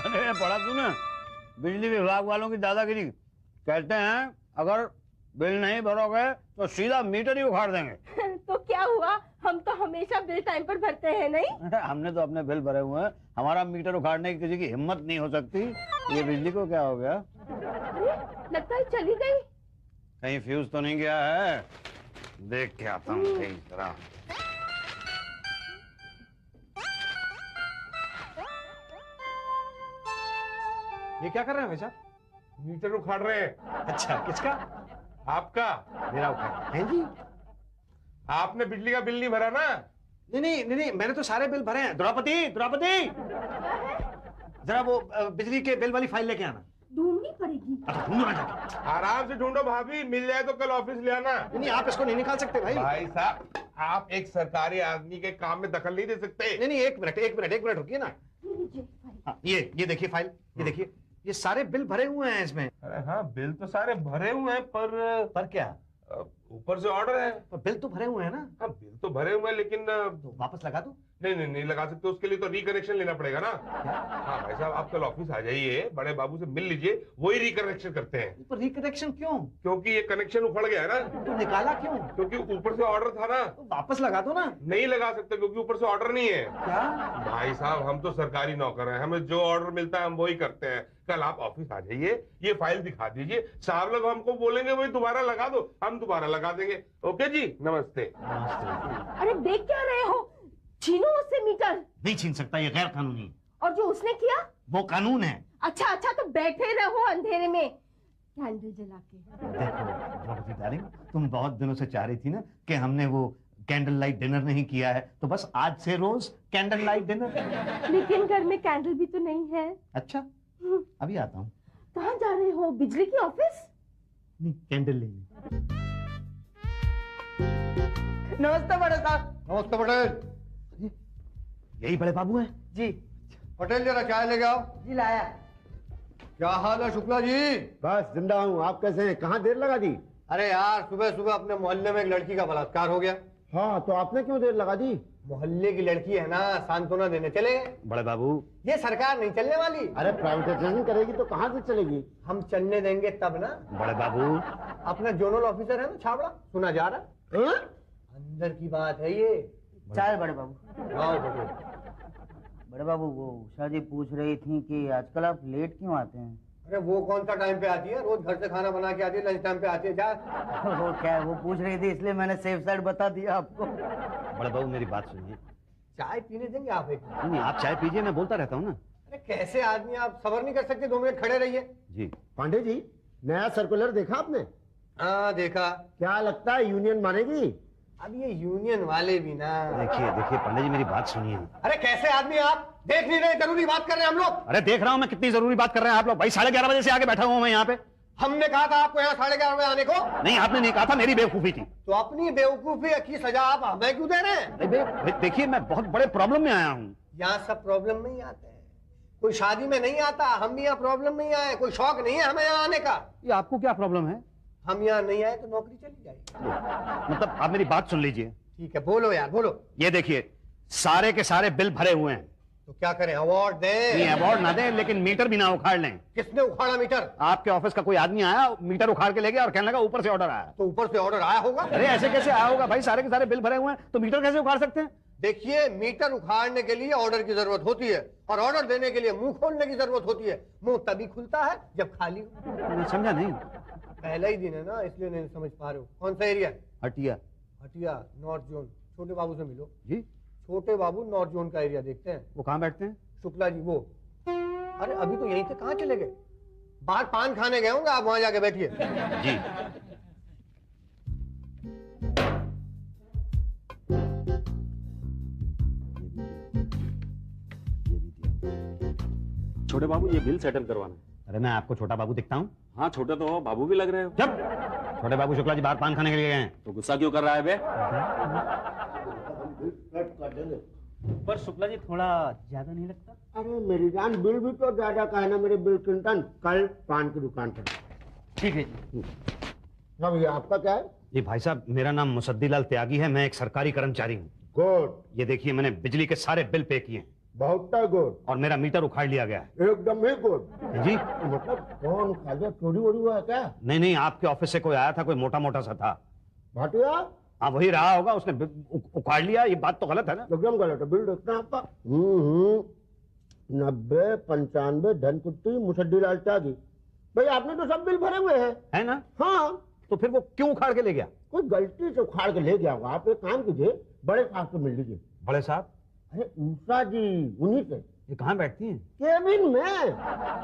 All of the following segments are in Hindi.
अरे पढ़ा तूने बिजली विभाग वालों की दादागिरी। कहते हैं अगर बिल नहीं भरोगे तो सीधा मीटर ही उखाड़ देंगे। तो क्या हुआ, हम तो हमेशा बिल टाइम पर भरते हैं नहीं? हमने तो अपने बिल भरे हुए हैं, हमारा मीटर उखाड़ने की किसी की हिम्मत नहीं हो सकती। ये बिजली को क्या हो गया? अरे लगता है चली गई। कहीं फ्यूज तो नहीं गया है? देख के आता हूँ जरा। ये क्या कर रहे हैं भाई साहब? मीटर उखाड़ रहे हैं। अच्छा, किसका? आपका। मेरा उखाड़ हैं जी? आपने बिजली का बिल नहीं भरा ना? नहीं, मैंने तो सारे बिल भरे हैं। द्रौपदी जरा वो बिजली के बिल वाली फाइल लेके आना। ढूंढनी पड़ेगी। ढूंढो ना जाके। आराम से ढूंढो भाभी, मिल जाए तो कल ऑफिस ले आना। नहीं, आप इसको नहीं निकाल सकते भाई। भाई साहब, आप एक सरकारी आदमी के काम में दखल नहीं दे सकते। नहीं, एक मिनट रुकिए ना। हाँ, ये देखिए फाइल, ये देखिए, ये सारे बिल भरे हुए हैं इसमें। अरे हाँ, बिल तो सारे भरे हुए हैं, पर क्या? ऊपर से ऑर्डर है। पर बिल तो भरे हुए हैं ना? हाँ, बिल तो भरे हुए हैं, लेकिन तो वापस लगा दो। नहीं लगा सकते। उसके लिए तो रिकनेक्शन लेना पड़ेगा ना। हाँ भाई साहब, आप कल ऑफिस आ जाइए, बड़े बाबू से मिल लीजिए, वही रिकनेक्शन करते हैं। पर रिकनेक्शन क्यों? क्योंकि ये कनेक्शन उखड़ गया है ना। तो निकाला क्यों? क्योंकि ऊपर से ऑर्डर था ना। तो वापस लगा दो ना। नहीं लगा सकते क्योंकि ऊपर से ऑर्डर नहीं है। क्या? भाई साहब, हम तो सरकारी नौकर हैं, हमें जो ऑर्डर मिलता है हम वही करते हैं। कल आप ऑफिस आ जाइए, ये फाइल दिखा दीजिए, साहब लोग हमको बोलेंगे वही दोबारा लगा दो, हम दोबारा लगा देंगे। ओके जी, नमस्ते। अरे देख क्या रहे हो, छीनो उससे मीटर। नहीं छीन सकता, ये गैर कानूनी। और जो उसने किया वो कानून है। अच्छा तो बैठे रहो अंधेरे में कैंडल जला के। देखो द्रौपदी डार्लिंग, तुम बहुत दिनों से चाह रही थी ना कि हमने वो कैंडल लाइट डिनर नहीं किया है, तो बस आज से रोज कैंडल लाइट डिनर। लेकिन घर में कैंडल भी तो नहीं है। अच्छा, अभी आता हूँ। कहाँ जा रहे हो, बिजली की ऑफिस? नहीं, कैंडल लेने। नमस्ते बड़े साहब। नमस्ते पटेल। यही बड़े बाबू हैं? जी। पटेल जरा चाय लेके आओ। जी लाया। क्या हाल है शुक्ला जी? बस जिंदा हूँ। आप कैसे हैं? कहाँ देर लगा दी? अरे यार, सुबह सुबह अपने मोहल्ले में एक लड़की का बलात्कार हो गया। हाँ, तो आपने क्यों देर लगा दी? मोहल्ले की लड़की है ना, सांत्वना देने चले गए। बड़े बाबू, ये सरकार नहीं चलने वाली। अरे प्राइवेटाइजेशन करेगी तो कहाँ से चलेगी? हम चलने देंगे तब ना। बड़े बाबू, अपना जोनल ऑफिसर है ना छाबड़ा, सुना जा रहा है। अंदर की बात है ये। चाय बड़े बाबू। आओ पटेल। बड़े बाबू, वो उषा जी पूछ रही थी कि आजकल आप लेट क्यों आते हैं? अरे वो कौन सा टाइम पे आती है? रोज घर से खाना बना के आती है, लंच टाइम पे आती है। जा। वो क्या, वो पूछ रही थी इसलिए मैंने सेफ साइड बता दिया आपको। बड़े बाबू मेरी बात सुनिए। चाय पीने देंगे आप एक? नहीं, आप चाय पीजिए, मैं बोलता रहता हूँ ना। अरे कैसे आदमी आप, सबर नहीं कर सकते? 2 मिनट खड़े रहिए। जी। पांडे जी, नया सर्कुलर देखा आपने? हाँ देखा। क्या लगता है यूनियन मानेगी? अब ये यूनियन वाले भी ना। देखिए पंडित जी, मेरी बात सुनिए। अरे कैसे आदमी आप, देख नहीं रहे? जरूरी बात कर रहे हैं हम लोग। अरे देख रहा हूँ मैं, कितनी जरूरी बात कर रहे हैं आप लोग। भाई 11:30 बजे से आके बैठा हुआ मैं यहाँ पे। हमने कहा था आपको यहाँ 11:30 बजे आने को? नहीं, आपने नहीं कहा था, मेरी बेवकूफी थी। तो अपनी बेवकूफी की सजा आप हमें क्यों दे रहे हैं? देखिए, मैं बहुत बड़े प्रॉब्लम में आया हूँ। यहाँ सब प्रॉब्लम में ही आते हैं, कोई शादी में नहीं आता। हम भी यहाँ प्रॉब्लम में ही आए, कोई शौक नहीं है हमें यहाँ आने का। ये आपको क्या प्रॉब्लम है? हम यहाँ नहीं आए तो नौकरी चली जाएगी। मतलब आप मेरी बात सुन लीजिए। ठीक है, बोलो यार बोलो। ये देखिए, सारे के सारे बिल भरे हुए हैं। तो क्या करें, अवार्ड दें? नहीं, अवार्ड ना दें, लेकिन मीटर भी ना उखाड़ लें। किसने उखाड़ा मीटर? आपके ऑफिस का कोई आदमी आया, मीटर उखाड़ के ले गया और कहने लगा ऊपर से ऑर्डर आया। तो ऊपर से ऑर्डर आया होगा। अरे ऐसे कैसे आया होगा भाई? सारे के सारे बिल भरे हुए हैं, तो मीटर कैसे उखाड़ सकते हैं? देखिए, मीटर उखाड़ने के लिए ऑर्डर की जरूरत होती है और ऑर्डर देने के लिए मुंह खोलने की जरूरत होती है। मुंह तभी खुलता है जब खाली हो। मैं समझा नहीं। पहला ही दिन है ना, इसलिए नहीं समझ पा रहे हो। कौन सा area? Hatia. Hatia, north zone. छोटे बाबू से मिलो जी। छोटे बाबू नॉर्थ जोन का एरिया देखते हैं। वो कहाँ बैठते हैं? शुक्ला जी वो। अरे अभी तो यहीं से कहाँ चले गए? बाहर पान खाने गए होंगे, आप वहां जाके बैठिए। जी। छोटे बाबू, ये बिल सेटल करवाना है। अरे मैं आपको छोटा बाबू दिखता हूँ? हाँ, छोटे तो हो, बाबू भी लग रहे हो। जब छोटे बाबू शुक्ला जी बाहर पान खाने के लिए गए हैं। तो गुस्सा क्यों कर रहा है बे? पर शुक्ला जी थोड़ा ज्यादा नहीं लगता? अरे मेरी जान, बिल भी तो ज्यादा का है ना मेरे बिल क्लिंटन। कल पान की दुकान पर। ठीक है जी। अब ये आपका क्या है? जी भाई साहब, मेरा नाम मुसद्दीलाल त्यागी है, मैं एक सरकारी कर्मचारी हूँ। गुड। ये देखिए, मैंने बिजली के सारे बिल पे किए हैं। बहुत गुड। और मेरा मीटर उखाड़ लिया गया है। एकदम ही गुड। जी मतलब कौन उखाड़ दिया? चोरी वोरी हुआ है क्या? नहीं, आपके ऑफिस से कोई आया था, कोई मोटा मोटा सा था। भाटिया? हाँ वही रहा होगा, उसने उखाड़ लिया। ये बात तो गलत है ना? एकदम गलत है। बिल देखते हैं आपका। 90, 95 धनकुट्टी मुसड्डी लाल त्यागी। भाई आपने तो सब बिल भरे हुए हैं, है ना? हाँ। तो फिर वो क्यों उखाड़ के ले गया? कोई गलती से उखाड़ के ले गया होगा। आप एक काम कीजिए, बड़े साहब से मिल लीजिए। बड़े साहब? अरे उषा जी, उन्हीं से। ये कहाँ बैठती हैं? केबिन में।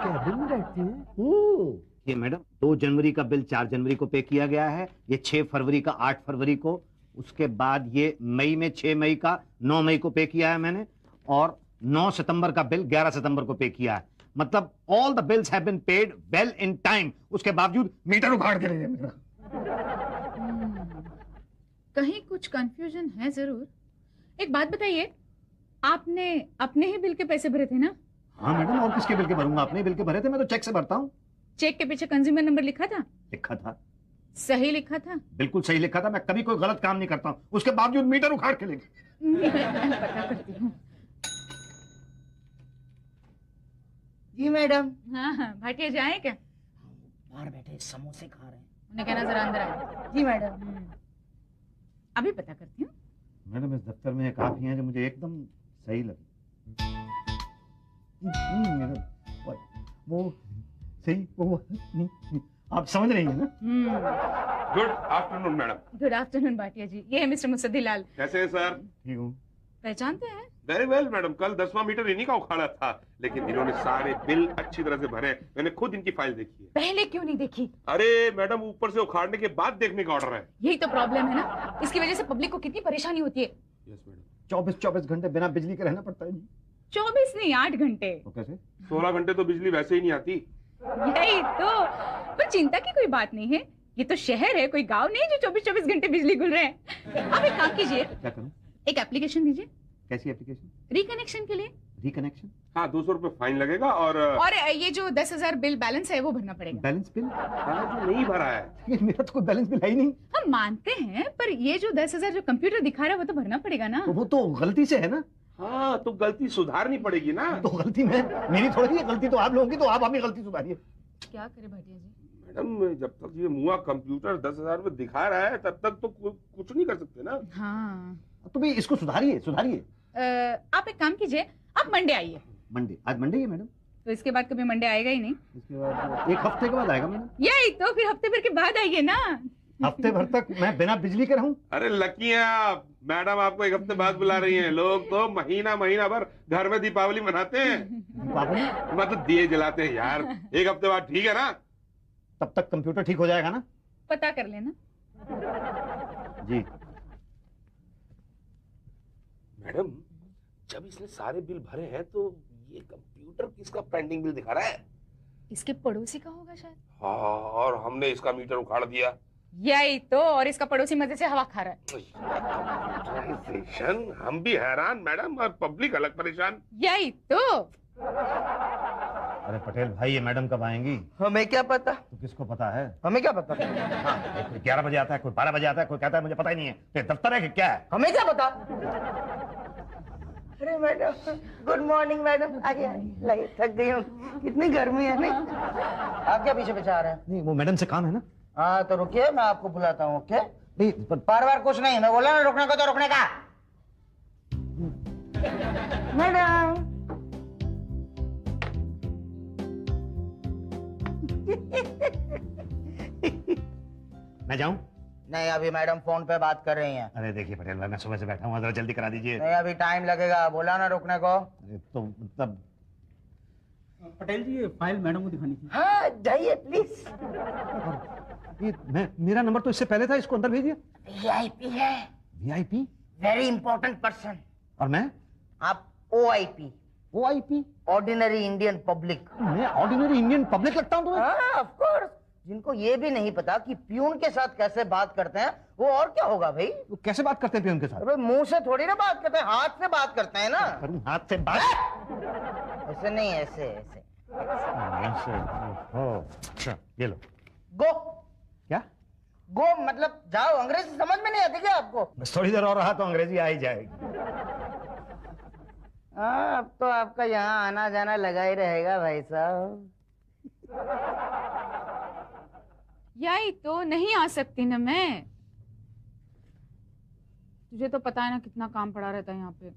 केबिन में बैठती हैं? ये मैडम 2 जनवरी का बिल 4 जनवरी को पे किया गया है, ये 6 फरवरी का 8 फरवरी को, उसके बाद ये मई में 6 मई का 9 मई को पे किया है मैंने, और 9 सितंबर का बिल 11 सितंबर को पे किया है। मतलब all the bills have been paid well in time. उसके बावजूद मीटर उखाड़ के ले गया मेरा। कहीं कुछ कंफ्यूजन है जरूर। एक बात बताइए, आपने अपने ही बिल के पैसे भरे थे ना? हाँ मैडम, और किसके बिल के भरूंगा? अपने बिल के भरे थे, मैं तो चेक से भरता हूँ। चेक के पीछे कंज्यूमर नंबर लिखा था? लिखा था। सही लिखा था? बिल्कुल सही लिखा था। मैं कभी कोई गलत काम नहीं करता हूँ, उसके बावजूद मीटर उखाड़ के ले गया। पता करती हूँ। जी मैडम। हाँ, भाटिया जाए क्या? बाहर बैठे समोसे खा रहे हैं। उन्हें कहना जरा अंदर आए। जी मैडम। अभी पता करती हूँ। मैडम इस दफ्तर में एक आप ही हैं जो मुझे एकदम सही लगी। मैडम वो सही वो आप समझ रही हैं ना? Good afternoon madam. Good afternoon Bhatia ji, ये है मिस्टर मुसद्दीलाल। कैसे हैं सर? ठीक हूँ। पहचानते हैं? वेरी वेल मैडम, कल 10वां मीटर इन्हीं का उखाड़ा था, लेकिन इन्होंने सारे बिल अच्छी तरह से भरे। मैंने खुद इनकी फाइल देखी है। पहले क्यों नहीं देखी? अरे मैडम, ऊपर से उखाड़ने के बाद देखने का ऑर्डर है। यही तो प्रॉब्लम है ना, इसकी वजह से पब्लिक को कितनी परेशानी होती है। Yes madam. 24 घंटे बिना बिजली के रहना पड़ता है जी। 24 नहीं, 8 घंटे। तो कैसे? 16 घंटे तो बिजली वैसे ही नहीं आती। यही तो। पर चिंता की कोई बात नहीं है, ये तो शहर है, कोई गांव नहीं जो 24-24 घंटे बिजली गुल रहे हैं। आप एक काम कीजिए। क्या करूं? एक एप्लीकेशन दीजिए। कैसी एप्लीकेशन? रिकनेक्शन के लिए। रिकनेक्शन? हाँ, 200 रुपए फाइन लगेगा और ये जो 10,000 बिल बैलेंस है वो भरना पड़ेगा। Balance bill? हाँ, जो नहीं भरा है। मेरा तो कोई बैलेंस बिल है ही नहीं। हम मानते हैं, पर ये जो 10,000 जो कंप्यूटर दिखा रहा है वो तो भरना पड़ेगा ना। तो वो तो गलती से है ना। हाँ, तो गलती सुधारनी पड़ेगी ना। तो गलती मेरी थोड़ी है, गलती तो आप लोगों की, तो आप अपनी गलती सुधारिए। क्या करे भाटिया जी? मैडम, जब तक ये मुआ कंप्यूटर 10,000 में दिखा रहा है तब तक तो कुछ नहीं कर सकते ना। हाँ, तो भाई इसको सुधारिए। आप एक काम कीजिए, आप मंडे आइए। मंडे? आज मंडे है मैडम? तो इसके बाद कभी मंडे आएगा ही नहीं। इसके बाद 1 हफ्ते के बाद आएगा मैडम। यही तो, फिर हफ्ते भर के बाद आइए ना। हफ्ते भर तक मैं बिना बिजली के रहूं? अरे लकी हैं आप, मैडम आपको 1 हफ्ते बाद बुला रही हैं। लोग तो महीना भर घर में दीपावली मनाते हैं। दीपावली? मतलब दिए जलाते हैं यार। 1 हफ्ते बाद ठीक है ना? तब तक कंप्यूटर ठीक हो जाएगा ना? पता कर लेना। जी मैडम, जब इसने सारे बिल भरे हैं तो ये कंप्यूटर किसका पेंडिंग बिल दिखा रहा है? इसके पड़ोसी का होगा शायद। हाँ, और हमने इसका मीटर उखाड़ दिया। यही तो, और इसका पड़ोसी मजे से हवा खा रहा है। कंप्यूटराइजेशन, हम भी हैरान मैडम, और पब्लिक अलग परेशान। यही तो। अरे पटेल भाई, ये मैडम कब आएंगी? हमें क्या पता? तो किसको पता है? हमें क्या पता? हाँ, कोई 11 बजे आता है, कोई 12 बजे आता है, कोई कहता है मुझे पता ही नहीं है। तो दफ्तर है कि क्या है? हमें क्या पता? अरे मैडम, गुड मॉर्निंग मैडम। आइए लगे, थक गई हूँ, कितनी गर्मी है नहीं? आप क्या पीछे आ रहे हैं? नहीं, वो मैडम से काम है ना। हाँ तो रुकिए, मैं आपको बुलाता हूँ। ओके? नहीं, बार कुछ नहीं, मैं बोला ना रुकने को तो रुकने का। मैडम मैं जाऊं? नहीं, अभी मैडम फोन पे बात कर रही हैं। अरे देखिए पटेल भाई, मैं सुबह से बैठा हूँ, जरा जल्दी करा दीजिए। नहीं, अभी टाइम लगेगा, बोला ना रुकने को। तो मतलब पटेल जी, ये फाइल मैडम को दिखानी थी। हाँ जाइए प्लीज। ये मेरा नंबर तो इससे पहले था, इसको अंदर भेजिए। वीआईपी है। वीआईपी? Very important person. और मैं? आप OIP. OIP? Ordinary Indian public. मैं ऑर्डिनरी इंडियन पब्लिक लगता हूँ तुम्हें? हाँ ऑफ कोर्स। जिनको ये भी नहीं पता कि प्यून के साथ कैसे बात करते हैं, वो और क्या होगा भाई? वो कैसे बात करते हैं प्यून के साथ? अरे मुंह से थोड़ी ना बात करते हैं, हाथ से बात करते हैं ना। हाथ से बात? ऐसे नहीं, ऐसे ऐसे। अच्छा, ये लो। गो। क्या? गो मतलब जाओ। अंग्रेजी समझ में नहीं आती क्या आपको? बस थोड़ी देर और रहा तो अंग्रेजी आ ही जाएगी। हाँ, अब तो आपका यहाँ आना जाना लगा ही रहेगा भाई साहब। यही तो नहीं आ सकती ना मैं। तुझे तो पता है ना कितना काम पड़ा रहता है यहाँ पे।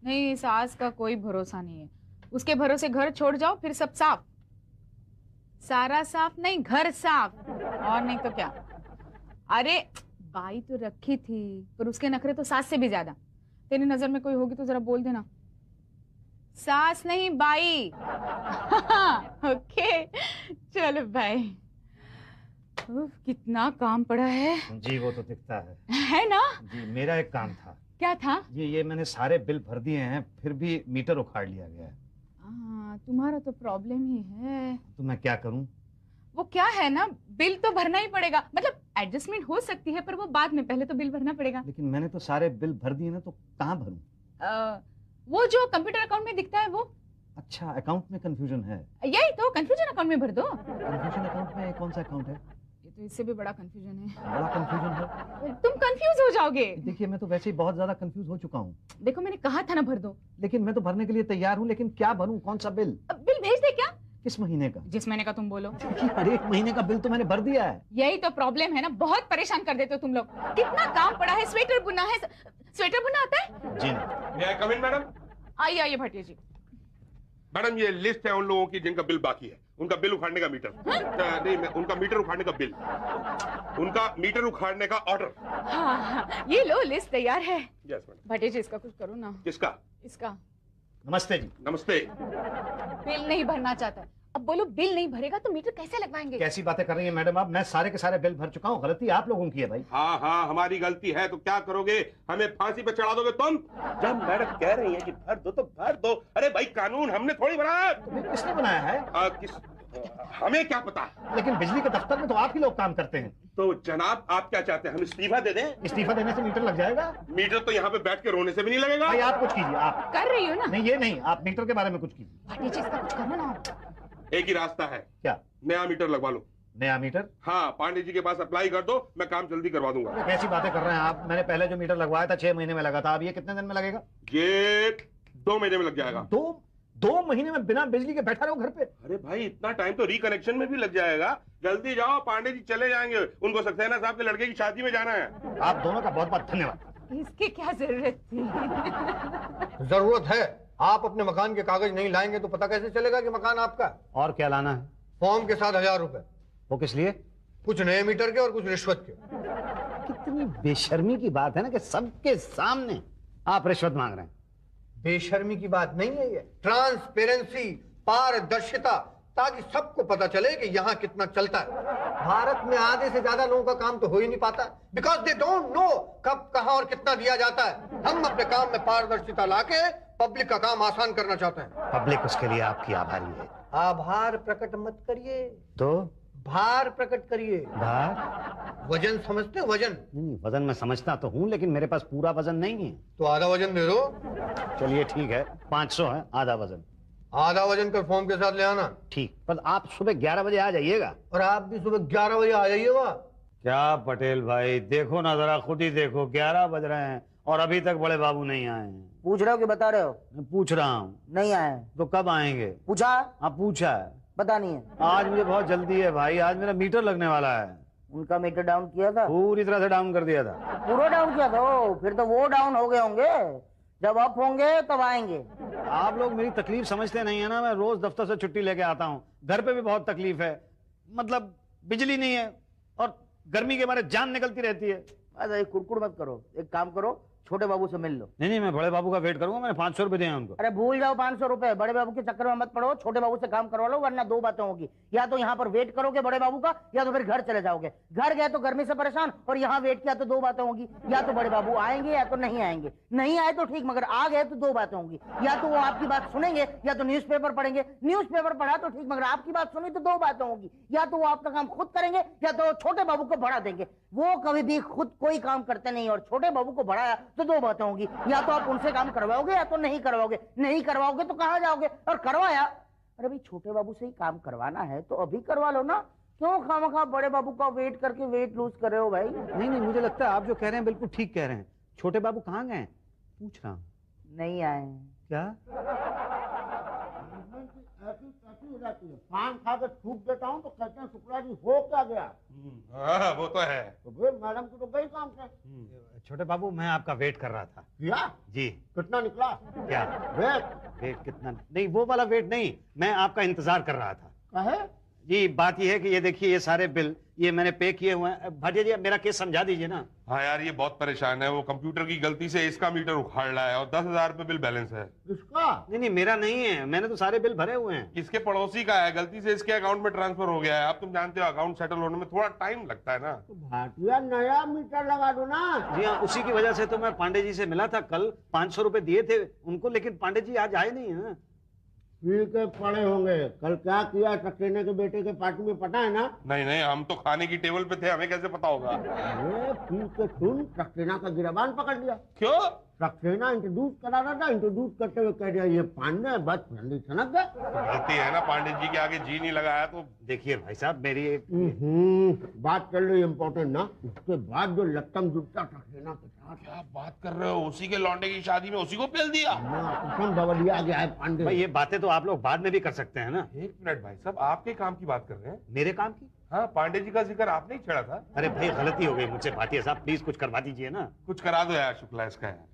नहीं, सास का कोई भरोसा नहीं है। उसके भरोसे घर छोड़ जाओ फिर सब साफ। सारा साफ नहीं, घर साफ। और नहीं तो क्या। अरे बाई तो रखी थी, पर उसके नखरे तो सास से भी ज्यादा। तेरी नजर में कोई होगी तो जरा बोल देना। सास नहीं, बाई। ओके चलो बाय। कितना काम पड़ा है। जी वो तो दिखता है ना। जी मेरा एक काम था। क्या था? ये मैंने सारे बिल भर दिए हैं, फिर भी मीटर उखाड़ लिया गया है। तुम्हारा तो प्रॉब्लम ही है। तो मैं क्या करूं? वो क्या है ना, बिल तो भरना ही पड़ेगा। मतलब एडजस्टमेंट हो सकती है पर वो बाद में, पहले तो बिल भरना पड़ेगा। लेकिन मैंने तो सारे बिल भर दिए ना, तो कहाँ भरूं? वो जो कंप्यूटर अकाउंट में दिखता है वो। अच्छा, अकाउंट में कंफ्यूजन है। यही तो, कंफ्यूजन अकाउंट में भर दो। कंफ्यूजन अकाउंट में कौन सा अकाउंट है? ये तो इससे भी बड़ा कंफ्यूजन है। बड़ा कंफ्यूजन है? तुम कंफ्यूज हो जाओगे। देखिए मैं तो वैसे ही बहुत ज्यादा कंफ्यूज हो चुका हूँ। देखो मैंने कहा था ना भर दो। लेकिन मैं तो भरने के लिए तैयार हूँ, लेकिन क्या भरूं, कौन सा बिल? बिल भेज दे क्या? किस महीने का? जिस महीने का तुम बोलो। हर एक महीने का बिल तो मैंने भर दिया है। यही तो प्रॉब्लम है ना, बहुत परेशान कर देते हो तुम लोग। कितना काम पड़ा है, स्वेटर बुना है। स्वेटर बुना आता है? जी नहीं। कम इन मैडम। आइए आइए भाटिया जी। मैडम ये लिस्ट है उन लोगों की जिनका बिल बाकी है। उनका बिल उखाड़ने का मीटर। नहीं, उनका मीटर उखाड़ने का बिल। उनका मीटर उखाड़ने का ऑर्डर। हाँ, ये लो लिस्ट तैयार है। Yes madam. भाटिया जी इसका कुछ करो ना। किसका? इसका। नमस्ते जी। नमस्ते। बिल नहीं भरना चाहता। अब बोलो बिल नहीं भरेगा तो मीटर कैसे लगवाएंगे? कैसी बातें कर रही हैं मैडम आप? मैं सारे के सारे बिल भर चुका हूँ। गलती आप लोगों की है भाई। हाँ हाँ हमारी गलती है तो क्या करोगे? हमें फांसी पे चढ़ा दोगे तुम? जब मैडम कह रही है कि भर दो तो भर दो। अरे भाई कानून हमने थोड़ी बनाया। तो किसने बनाया है? हमें क्या पता। लेकिन बिजली के दफ्तर में तो आप ही लोग काम करते हैं। तो जनाब आप क्या चाहते हैं, हम इस्तीफा दे दें? इस्तीफा देने से मीटर लग जाएगा? मीटर तो यहाँ पे बैठ के रोने से भी नहीं लगेगा। भाई आप कुछ कीजिए। आप कर रही हो ना? नहीं ये नहीं, आप मीटर के बारे में कुछ कीजिए। भाटिया जी इसका कुछ करो ना। एक ही रास्ता है। क्या? नया मीटर लगवा लो। नया मीटर? हाँ, पांडे जी के पास अप्लाई कर दो, मैं काम जल्दी करवा दूंगा। कैसी बातें कर रहे हैं आप? मैंने पहले जो मीटर लगवाया था 6 महीने में लगा था, अब ये कितने दिन में लगेगा? ये 2 महीने में लग जाएगा। 2 महीने में बिना बिजली के बैठा रहो घर पे? अरे भाई इतना टाइम तो रिकनेक्शन में भी लग जाएगा। जल्दी जाओ, पांडे जी चले जाएंगे, उनको सक्सेना साहब के लड़के की शादी में जाना है। आप दोनों का बहुत बहुत धन्यवाद। इसकी क्या जरूरत थी? जरूरत है। आप अपने मकान के कागज नहीं लाएंगे तो पता कैसे चलेगा कि मकान आपका? और क्या लाना है? फॉर्म के साथ 1000 रुपए। वो किस लिए? कुछ नए मीटर के और कुछ रिश्वत के। कितनी बेशर्मी की बात है ना कि सबके सामने आप रिश्वत मांग रहे हैं। बेशर्मी की बात नहीं है ये, ट्रांसपेरेंसी, पारदर्शिता, ताकि सबको पता चले कि यहाँ कितना चलता है। भारत में आधे से ज्यादा लोगों का काम तो हो ही नहीं पाता, बिकॉज दे डोंट नो कब कहाँ और कितना दिया जाता है। हम अपने काम में पारदर्शिता लाके पब्लिक का काम आसान करना चाहते हैं। पब्लिक उसके लिए आपकी आभारी है। आभार प्रकट मत करिए, तो भार प्रकट करिए। भार? वजन समझते हैं? वजन? नहीं, वजन मैं समझता तो हूँ, लेकिन मेरे पास पूरा वजन नहीं है। तो आधा वजन दे दो। चलिए ठीक है, 500 है आधा वजन। आधा वजन कर फॉर्म के साथ ले आना। ठीक, पर आप सुबह 11 बजे आ जाइएगा। और आप भी सुबह 11 बजे आ जाइएगा। क्या पटेल भाई, देखो ना जरा, खुद ही देखो, 11 बज रहे हैं और अभी तक बड़े बाबू नहीं आए हैं। पूछ रहे हो कि बता रहे हो? मैं पूछ रहा हूँ। नहीं आए तो कब आएंगे? पूछा? हाँ पूछा है। पता नहीं है। आज मुझे बहुत जल्दी है भाई, आज मेरा मीटर लगने वाला है। उनका मीटर डाउन किया था? पूरी तरह से डाउन कर दिया था। पूरा डाउन किया था? ओ, फिर तो वो डाउन हो गए होंगे। जब अप होंगे तब आएंगे। आप लोग मेरी तकलीफ समझते नहीं है ना। मैं रोज दफ्तर से छुट्टी लेके आता हूँ, घर पे भी बहुत तकलीफ है। मतलब बिजली नहीं है और गर्मी के मारे जान निकलती रहती है। अरे कुड़कुड़ मत करो, एक काम करो, छोटे बाबू से मिल लो। नहीं, मैं बड़े बाबू का वेट करूंगा। मैंने 500 रुपए दिए हैं उनको। अरे भूल जाओ 500 रुपए, बड़े बाबू के चक्कर में मत पड़ो, छोटे बाबू से काम करवा लो, वरना 2 बातें होगी। या तो यहाँ पर वेट करोगे बड़े बाबू का, या तो फिर घर चले जाओगे। घर गए तो गर्मी से परेशान, और यहाँ वेट किया तो 2 बातें होगी। या तो बड़े बाबू आएंगे या तो नहीं आएंगे। नहीं आए तो ठीक, मगर आ गए तो 2 बातें होंगी। या तो वो आपकी बात सुनेंगे या तो न्यूज़पेपर पढ़ेंगे। न्यूज़पेपर पढ़ा तो ठीक, मगर आपकी बात सुनी तो 2 बातें होगी। या तो वो आपका काम खुद करेंगे या तो छोटे बाबू को बढ़ा देंगे। वो कभी भी खुद कोई काम करते नहीं, और छोटे बाबू को बढ़ाया तो 2 बातें होंगी। या तो आप उनसे काम करवाओगे या तो नहीं करवाओगे। नहीं करवाओगे तो कहां जाओगे? और करवाया, अरे भाई छोटे बाबू से ही काम करवाना है तो अभी करवा लो ना। क्यों खामखा बड़े बाबू का वेट करके वेट लूज कर रहे हो भाई? नहीं, मुझे लगता है आप जो कह रहे हैं बिल्कुल ठीक कह रहे हैं। छोटे बाबू कहाँ गए? पूछ रहा हूँ। नहीं आए। क्या? ऐसी कैसी हो जाती है? पान खा के छूट देता हूँ तो कहते हैं शुक्ला जी हो क्या गया? हाँ वो तो है। तो फिर मैडम की तो गई काम से। छोटे बाबू, मैं आपका वेट कर रहा था। किया? जी। कितना निकला? क्या वेट कितना? नहीं, वो वाला वेट नहीं, मैं आपका इंतजार कर रहा था। कहे? जी, बात ये है कि ये देखिए, ये सारे बिल ये मैंने पे किए हुए हैं। भाटिया जी, मेरा केस समझा दीजिए ना। हाँ यार, ये बहुत परेशान है। वो कंप्यूटर की गलती से इसका मीटर उखाड़ रहा है और 10,000 रुपए बिल बैलेंस है। किसका? नहीं, मेरा नहीं है, मैंने तो सारे बिल भरे हुए हैं। इसके पड़ोसी का है, गलती से इसके अकाउंट में ट्रांसफर हो गया है। अब तुम जानते हो अकाउंट सेटल होने में थोड़ा टाइम लगता है ना। तो भाटिया नया मीटर लगा दो ना। जी हाँ, उसी की वजह से तो मैं पांडे जी से मिला था कल। 500 रुपए दिए थे उनको, लेकिन पांडे जी आज आए नहीं है। पी के पड़े होंगे। कल क्या किया सक्सेना के बेटे के पार्टी में पता है ना? नहीं, हम तो खाने की टेबल पे थे, हमें कैसे पता होगा? अरे पी के सुन, सक्सेना का गिरबान पकड़ लिया। क्यों? सक्सेना इंट्रोड्यूस करा रहा था, इंट्रोड्यूस करते हुए कह दिया ये पांडे, बस ठंडी सनक गए। गलती है ना, पांडे जी के आगे जी नहीं लगाया तो। देखिए भाई साहब, मेरी एक बात कर लो इम्पोर्टेंट ना। उसके बाद जो लट्टम जुटता सक्सेना के साथ। क्या बात कर रहे हो? उसी के लौंडे की शादी में उसी को पेल दिया? कसम बवलिया गया है पांडे। भाई, ये बातें तो आप लोग बाद में भी कर सकते हैं ना। एक मिनट भाई साहब, आपके काम की बात कर रहे हैं? मेरे काम की? हाँ, पांडे जी का जिक्र आपने ही छेड़ा था। अरे भाई, गलती हो गई मुझसे। भाटिया साहब, प्लीज कुछ करवा दीजिए ना। कुछ करा दो यार शुक्ला इसका यार।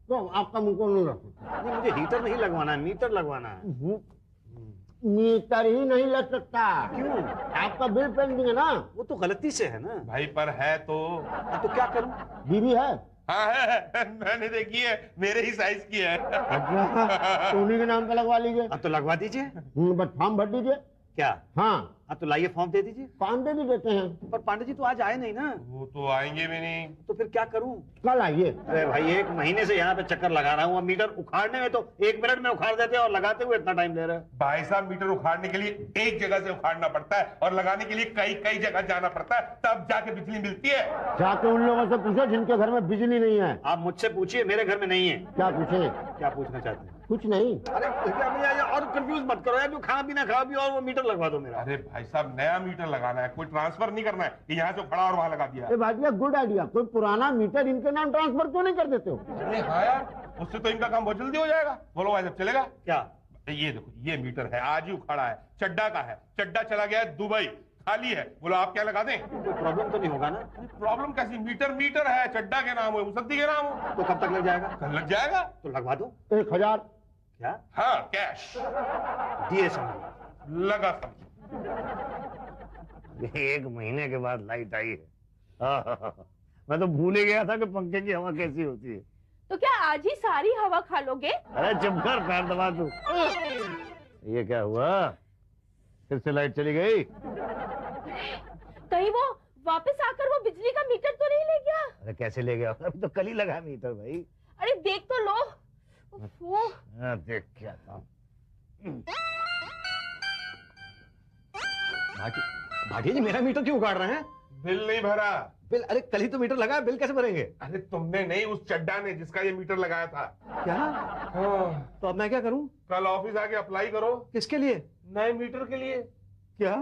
तो आपका मुंह को नहीं रख सकता। नहीं, मुझे हीटर नहीं लगवाना है, मीटर लगवाना है। मीटर ही नहीं लग सकता। क्यों? आपका बिल पेंडिंग है ना। वो तो गलती से है ना भाई, पर है तो क्या करूं? बीवी है? हाँ है, मैंने देखी है, मेरे ही साइज की है। अच्छा, तो उन्हीं के नाम पे लगवा लीजिए। अब तो लगवा दीजिए। बस फॉर्म भर दीजिए। क्या? हाँ। अब तो लाइए, फॉर्म दे दीजिए। पांडे भी देते हैं। पर पांडे जी तो आज आए नहीं ना। वो तो आएंगे भी नहीं। तो फिर क्या करूं? कल आइए। अरे भाई, 1 महीने से यहाँ पे चक्कर लगा रहा हूँ। मीटर उखाड़ने में तो 1 मिनट में उखाड़ देते हैं और लगाते हुए इतना टाइम ले रहे हैं। भाई साहब, मीटर उखाड़ने के लिए एक जगह से उखाड़ना पड़ता है और लगाने के लिए कई जगह जाना पड़ता है, तब जाके बिजली मिलती है। जाके उन लोगों से पूछो जिनके घर में बिजली नहीं है। आप मुझसे पूछिए, मेरे घर में नहीं है। क्या पूछे? क्या पूछना चाहते हैं? कुछ नहीं। अरे और कंफ्यूज मत करो यार, जो खाना पीना खाओ भी और वो मीटर लगवा दो मेरा। अरे भाई साहब, नया मीटर लगाना है, कोई ट्रांसफर नहीं करना है कि यहाँ से खड़ा और वहां लगा दिया। ये भाटिया गुड आइडिया। कोई पुराना मीटर इनके नाम ट्रांसफर क्यों नहीं कर देते हो? अरे हाँ यार, उससे तो इनका काम बहुत जल्दी हो जाएगा। बोलो भाई साहब, चलेगा क्या? ये देखो, ये मीटर है, आज ही उखाड़ा है, चड्डा का है। चड्डा चला गया है दुबई, खाली है। बोलो आप क्या लगा दें? कोई प्रॉब्लम तो नहीं होगा ना? प्रॉब्लम कैसी? मीटर है, चड्डा के नाम है, मुसद्दी के नाम हो। तो कब तक लग जाएगा? कल लग जाएगा। तो लगवा दो। 1000। क्या? हाँ, कैश दिए समझ लगा समझ। 1 महीने के बाद लाइट आई है। मैं तो भूल ही गया था कि पंखे की हवा कैसी होती है। तो क्या आज ही सारी हवा खा लोगे? अरे चुप कर, पैर दबा तू। ये क्या हुआ? फिर से लाइट चली गई? कहीं वो वापस आकर वो बिजली का मीटर तो नहीं ले गया? अरे कैसे ले गया? अभी तो कल ही लगा मीटर भाई। अरे देख तो लो। देख क्या था। भाटिया जी, मेरा मीटर क्यों उखाड़ रहे हैं? बिल नहीं भरा। बिल? अरे कल ही तो मीटर लगा, बिल कैसे भरेंगे? अरे तुमने नहीं, उस चड्डा ने जिसका ये मीटर लगाया था। क्या? हाँ। तो अब मैं क्या करूं? कल ऑफिस आके अप्लाई करो। किसके लिए? नए मीटर के लिए। क्या?